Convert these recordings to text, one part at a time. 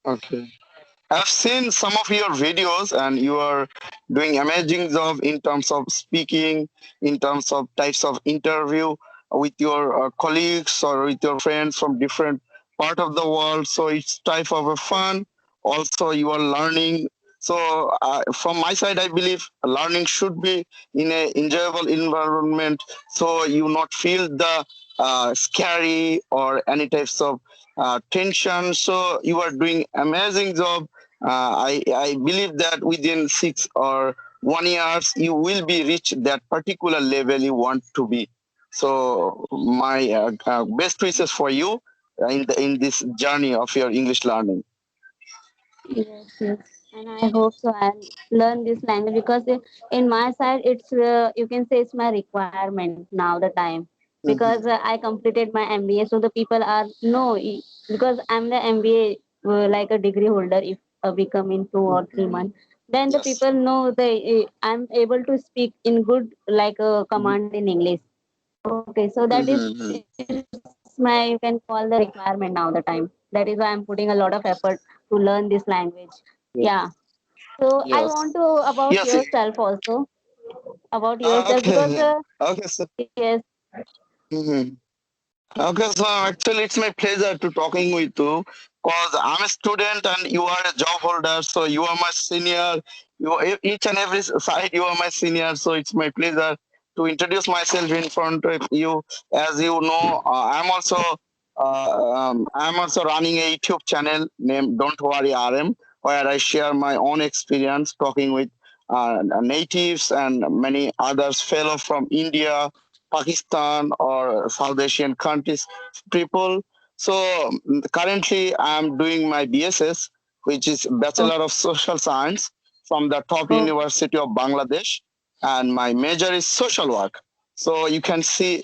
Okay. I've seen some of your videos, and you are doing amazing job in terms of speaking, in terms of types of interview with your colleagues or with your friends from different part of the world. So it's type of a fun. Also, you are learning. So from my side, I believe learning should be in a enjoyable environment. So you not feel the scary or any types of tension. So you are doing amazing job. I believe that within 6 or 1 years you will be reach that particular level you want to be. So my best wishes for you in this journey of your English learning. Yes, yes. And I hope so. I'll learn this language because in my side, it's you can say it's my requirement now. The time because Mhm. I completed my MBA, so the people are no because I'm the MBA like a degree holder. If we come in 2 or 3 months, then the Yes. people know I'm able to speak in good like command in English. Okay, so that is Mhm. it's my you can call the requirement now. The time that is why I'm putting a lot of effort to learn this language. Yeah. Yes. So I want to Yes. about Yes. yourself also about yourself because Okay. Okay. So. yes, Mhm. Okay, so actually it's my pleasure to talking with you because I'm a student and you are a job holder, so you are my senior. Each and every side you are my senior, so it's my pleasure to introduce myself in front of you. As you know, I'm also running a YouTube channel named Don't Worry RM, where I share my own experience talking with natives and many others fellow from India, Pakistan or South Asian countries people. So currently I'm doing my BSS, which is oh, Bachelor of Social Science from the top oh, university of Bangladesh, and my major is social work. So you can say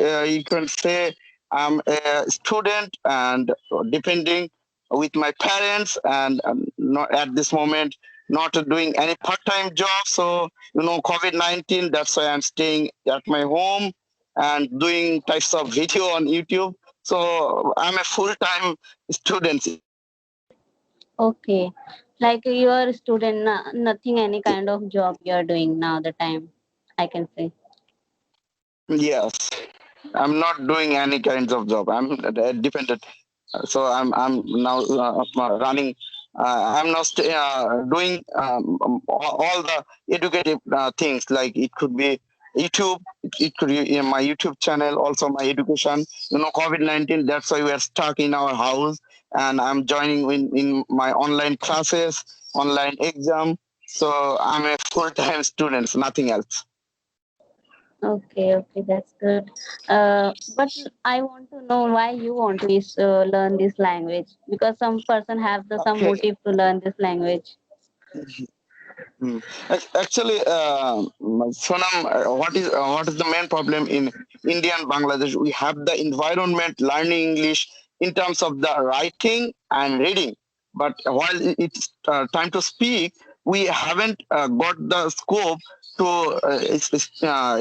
I'm a student and depending with my parents and not at this moment not doing any part-time job. So COVID-19. That's why I'm staying at my home and doing types of video on YouTube. So I'm a full-time student. okay. Like you are a student, nothing any kind of job you are doing now. The time I can say. Yes, I'm not doing any kinds of job. I'm dependent. So I'm now running. I'm now doing all the educative things. Like it could be YouTube. It could be in my YouTube channel. Also my education. COVID-19. That's why we are stuck in our house, and I'm joining in my online classes, online exam. So I'm a full-time student. Nothing else. Okay, okay, that's good. But I want to know why you want to learn this language because some person have the some Okay. motive to learn this language. Hmm. Actually, Sonam, what is the main problem in India and Bangladesh? We have the environment learning English in terms of the writing and reading, but while it's time to speak, we haven't got the scope to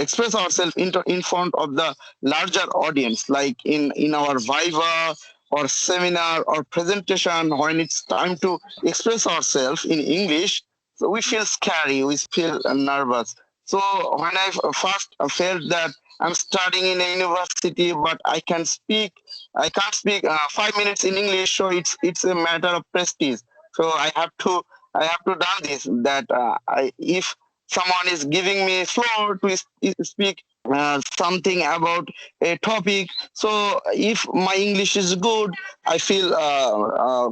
express ourselves in front of the larger audience, like in our viva or seminar or presentation. When it's time to express ourselves in English, so we feel scary, we feel nervous. So when I first felt that I'm studying in a university, but I can't speak 5 minutes in English, so it's a matter of prestige. So I have to done this. That if someone is giving me floor to speak something about a topic, so if my English is good, I feel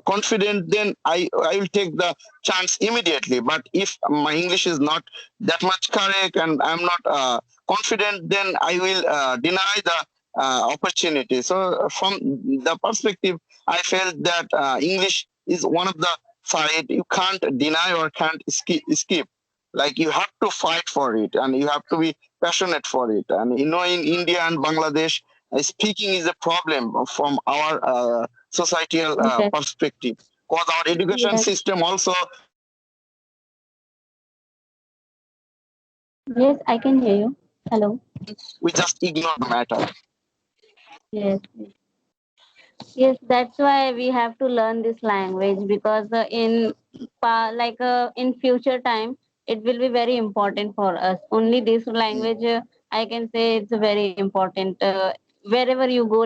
confident. Then I will take the chance immediately. But if my English is not that much correct and I'm not confident, then I will deny the opportunity. So from the perspective, I felt that English is one of the side you can't deny or can't skip. Like you have to fight for it and you have to be passionate for it. And in India and Bangladesh, speaking is a problem from our societal Yes, perspective, because our education yes, system also yes. I can hear you. Hello. we just ignore the matter. Yes. Yes, that's why we have to learn this language because in future time it will be very important for us. Only this Mm, language I can say it's very important wherever you go,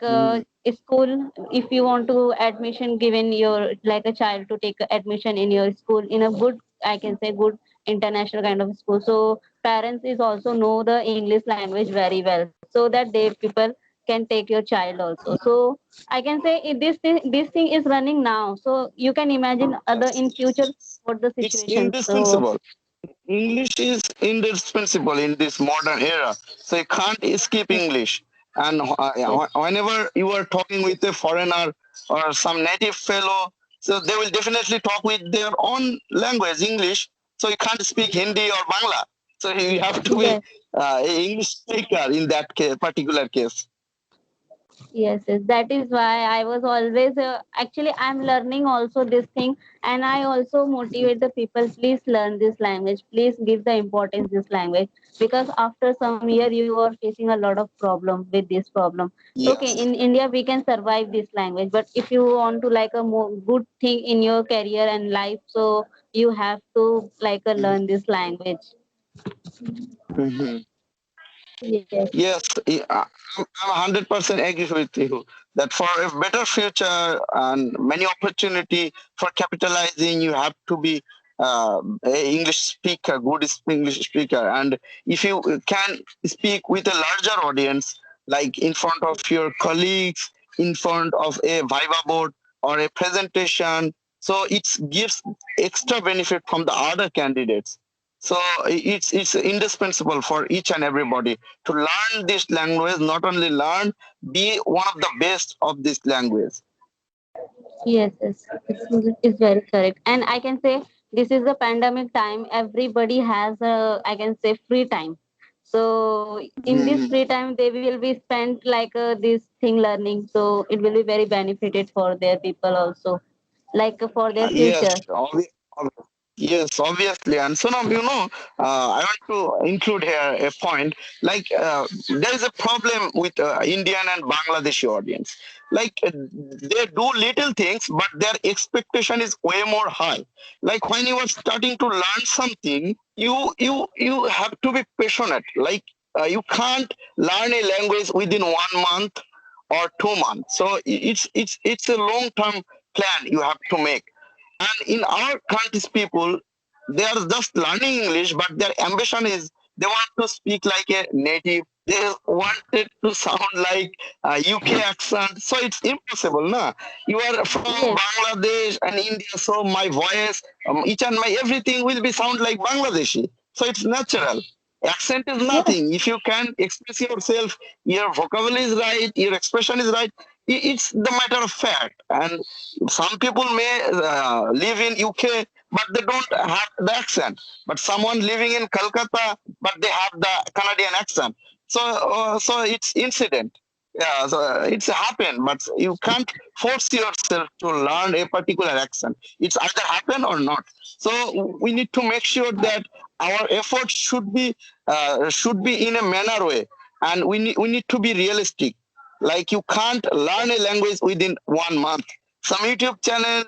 mm, school. If you want to admission given your like a child to take admission in your school in a good, I can say good international kind of school. So parents is also know the English language very well so that they people can take your child also. So I can say this thing is running now, so you can imagine other yes, in future what the it's situation. So indispensable. English is indispensable in this modern era. So you can't escape yes, English. And yes, whenever you are talking with a foreigner or some native fellow, so they will definitely talk with their own language, English. So you can't speak Hindi or Bangla. So you have to be yes. a English speaker in that case, particular case. Yes, yes, that is why I was always actually I'm learning also this thing, and I also motivate the people. Please learn this language. Please give the importance this language because after some year you are facing a lot of problem with this problem. Okay, Yes. in India we can survive this language, but if you want to like a more good thing in your career and life, so you have to learn this language. Mhm. Yes, Yes, I'm 100% agree with you that for a better future and many opportunity for capitalizing, you have to be a English speaker, good English speaker, and if you can speak with a larger audience, like in front of your colleagues, in front of a viva board or a presentation, so it gives extra benefit from the other candidates. So it's indispensable for each and everybody to learn this language. Not only learn, be one of the best of this language. yes, yes, it's very correct. And I can say this is the pandemic time. Everybody has I can say free time. So in this Mhm. free time, they will be spent this thing learning. So it will be very benefited for their people also, for their Yes, future. yes, obviously. And so now, I want to include here a point. There is a problem with Indian and Bangladeshi audience. They do little things, but their expectation is way more high. Like when you are starting to learn something, you have to be passionate. You can't learn a language within 1 month or 2 months. So it's a long term plan you have to make. And in our country's people, they are just learning English, but their ambition is they want to speak like a native. They wanted to sound like a UK accent. So it's impossible, na? You are from Yes, Bangladesh and India, so my voice, each and my everything will be sound like Bangladeshi. So it's natural. Accent is yes, nothing. If you can express yourself, your vocabulary is right, your expression is right. It's the matter of fact. And some people may live in UK, but they don't have the accent. But someone living in Calcutta, but they have the Canadian accent. So it's incident. Yeah, so it's happened, but you can't force yourself to learn a particular accent. It's either happen or not. So we need to make sure that our efforts should be in a manner way, and we need to be realistic. Like you can't learn a language within 1 month. Some YouTube channel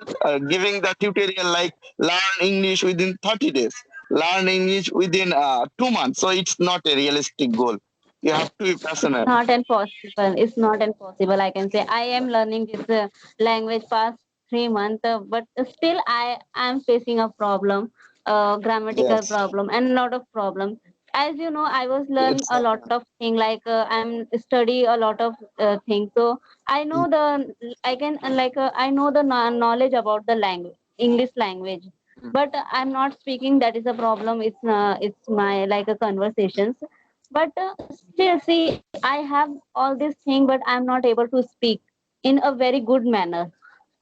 giving the tutorial like learn English within 30 days, learn English within 2 months. So it's not a realistic goal. You have to be passionate. not impossible. It's not impossible. I can say I am learning this language past 3 months, but still I am facing a problem, grammatical Yes, problem, and a lot of problems. As you know, I was learn it's a lot of thing I'm study a lot of things. So I know I can I know the knowledge about the language, English language, but I'm not speaking. That is a problem. It's my like a conversations, but still see I have all this thing but I'm not able to speak in a very good manner.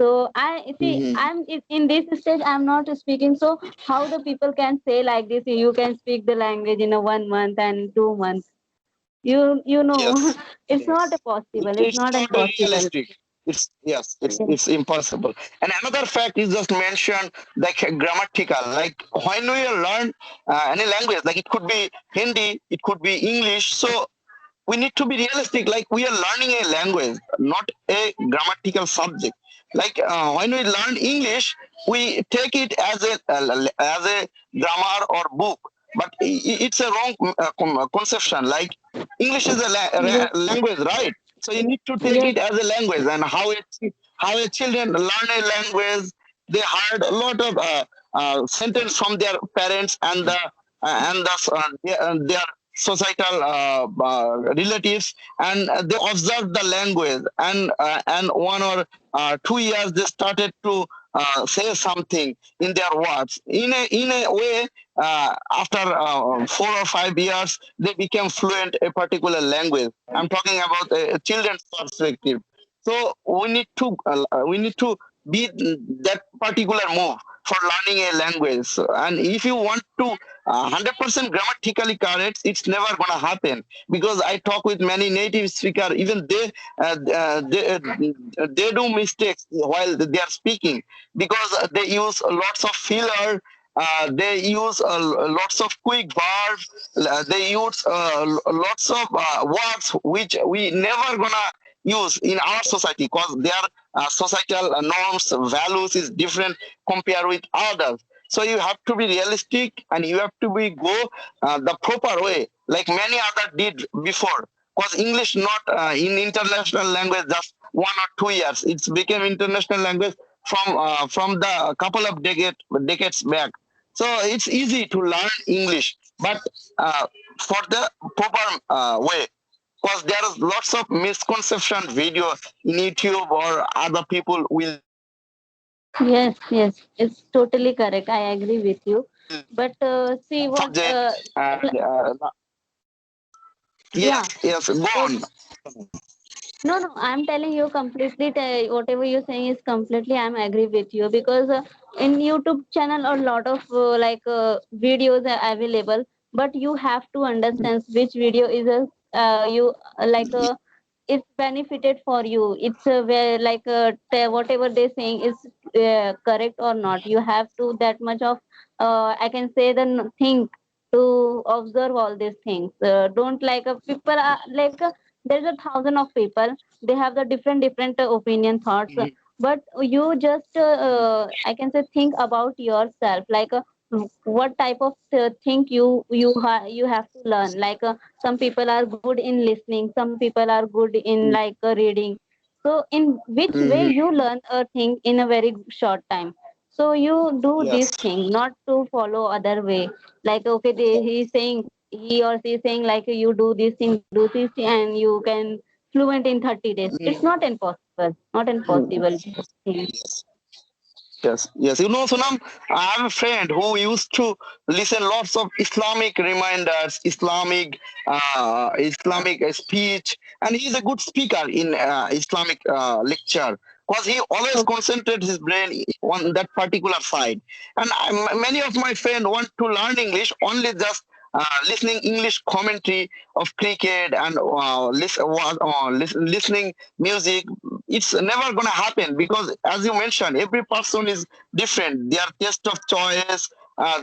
So I see Mhm. in this stage I'm not speaking. So how the people can say like this, you can speak the language in a 1 month and 2 months? You know Yes, it's not yes. possible, it's It's not not impossible. realistic. It's yes, it's Yes, it's impossible. And another fact is just mentioned like grammatical. Like when we learn any language, like it could be Hindi, it could be English. So we need to be realistic. Like we are learning a language, not a grammatical subject. Like when we learn English, we take it as a grammar or book, but it's a wrong conception. Like English is a Yes, language, right? So you need to take yes, it as a language, and how a children learn a language. They heard a lot of sentence from their parents and their societal relatives, and they observed the language, and 1 or 2 years they started to say something in their words. In a way, after 4 or 5 years, they became fluent a particular language. I'm talking about a children's perspective. So we need to be that particular move for learning a language. And if you want to 100% grammatically correct, it's never gonna happen, because I talk with many native speaker. Even they do mistakes while they are speaking, because they use lots of filler. They use lots of quick verbs. They use lots of words which we never gonna use in our society, because their societal norms, values is different compared with others. So you have to be realistic, and you have to be go the proper way, like many other did before. Because English not in international language just 1 or 2 years. It's became international language from the couple of decades back. So it's easy to learn English, but uh, for the proper way, because there is lots of misconception video in YouTube, or other people will yes, yes. It's totally correct. I agree with you. But see what, subject. And yeah. yes, yes, go So on. no, no, I'm telling you completely. Whatever you're saying is completely. I'm agree with you because in YouTube channel a lot of videos are available, but you have to understand which video is a you like it's benefited for you. It's where whatever they're saying is correct or not. You have to that much of I can say think to observe all these things. Don't people are there's a thousand of people, they have the different opinion thoughts, but you just I can say think about yourself what type of thing you have to learn some people are good in listening, some people are good in reading. So in which way Mhm. you learn a thing in a very short time, so you do this Yes. thing not to follow other way. Okay, he's saying, he or she is saying you do this thing, do this thing, and you can fluent in 30 days. It's not impossible, not impossible thing. Yes. Yes, yes. Sunam, I have a friend who used to listen lots of Islamic reminders, Islamic speech, and he's a good speaker in Islamic lecture, because he always Okay. concentrates his brain on that particular side. And many of my friends want to learn English only just listening English commentary of cricket and listening music. It's never going to happen, because as you mentioned, every person is different. Their taste of choice,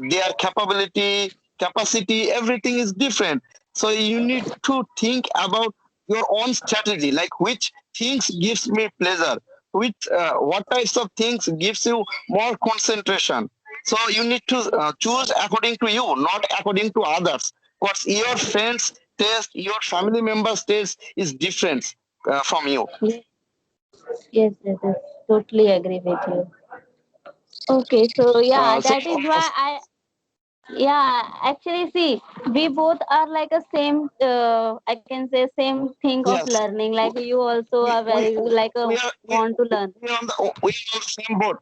their capacity, everything is different. So you need to think about your own strategy, like which things gives me pleasure, which what types of things gives you more concentration. So you need to choose according to you, not according to others, because your friends taste, your family members taste is different from you. Yes, yes, yes, yes. Totally agree with you. Okay, so yeah, So that is why yeah, actually, see, we both are like a same, I can say same thing of yes, learning. Like you also are we very we are we, want to learn. we are on the same boat.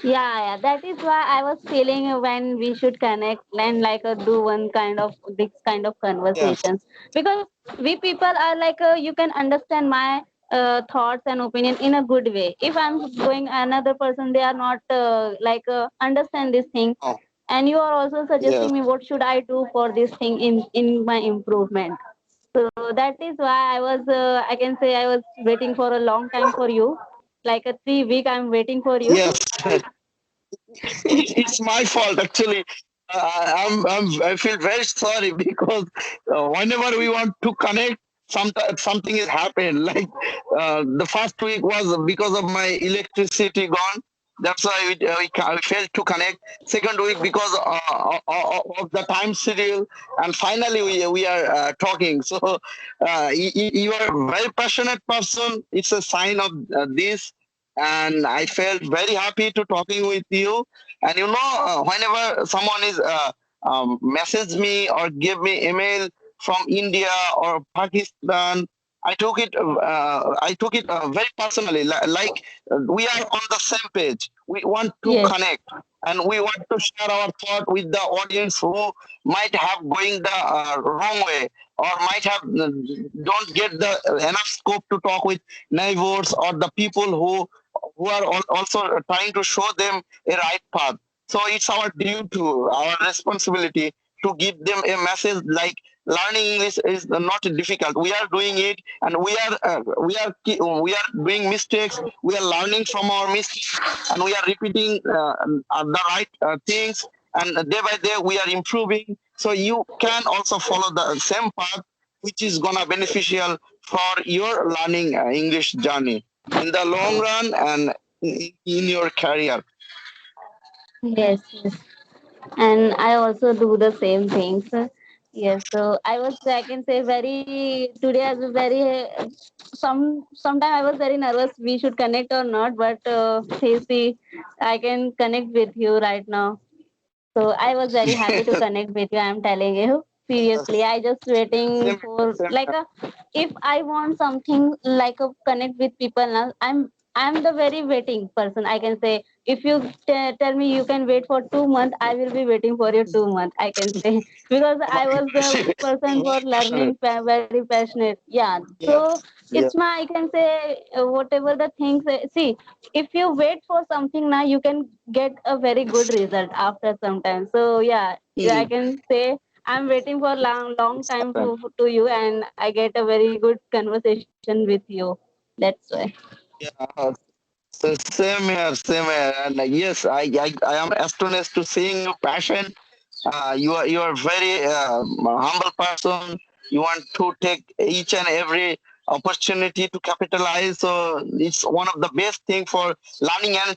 Yeah, yeah, that is why I was feeling when we should connect and do one kind of this kind of Yes. conversations, because we people are you can understand my thoughts and opinion in a good way. If I'm going another person, they are not understand this thing, Oh, and you are also yes. suggesting me what should I do for this thing in my improvement. So that is why I was I can say I was waiting for a long time for you, like a 3 week I'm waiting for you. Yes. It's my fault actually. I feel very sorry because whenever we want to connect, something is happened. Like the first week was because of my electricity gone. That's why we failed to connect. Second week because of the time schedule, and finally we are talking. So you are a very passionate person. It's a sign of this, and I felt very happy to talking with you. And whenever someone is message me or give me email from India or Pakistan, I took it very personally. Like we are on the same page. We want to Yes, connect, and we want to share our thought with the audience who might have going the wrong way, or might have don't get the enough scope to talk with neighbors or the people who are also trying to show them a right path. So it's our duty, our responsibility to give them a message like learning English is not difficult. We are doing it, and we are doing mistakes. We are learning from our mistakes, and we are repeating the right things. And day by day, we are improving. So you can also follow the same path, which is gonna beneficial for your learning English journey in the long run and in your career. yes, yes. And I also do the same things. Yes, so I can say very today I was very sometime I was very nervous we should connect or not, but see, I can connect with you right now. So I was very happy to connect with you. I'm telling you seriously. I just waiting Same, for same. like a if I want something like a connect with people now. I'm the very waiting person. I can say if you tell me you can wait for 2 months, I will be waiting for you 2 months. I can say because I Very was the person for very passionate. learning, very passionate. Yeah. So Yes, it's yes. my I can say whatever the things. See, if you wait for something now you can get a very good result after some time. So yeah, I Mm, can say I'm waiting for long it's time happened. to you, and I get a very good conversation with you. That's why. Yeah, so same here, same here. And yes, I am astonished to seeing your passion. You are very humble person. You want to take each and every opportunity to capitalize. So it's one of the best thing for learning and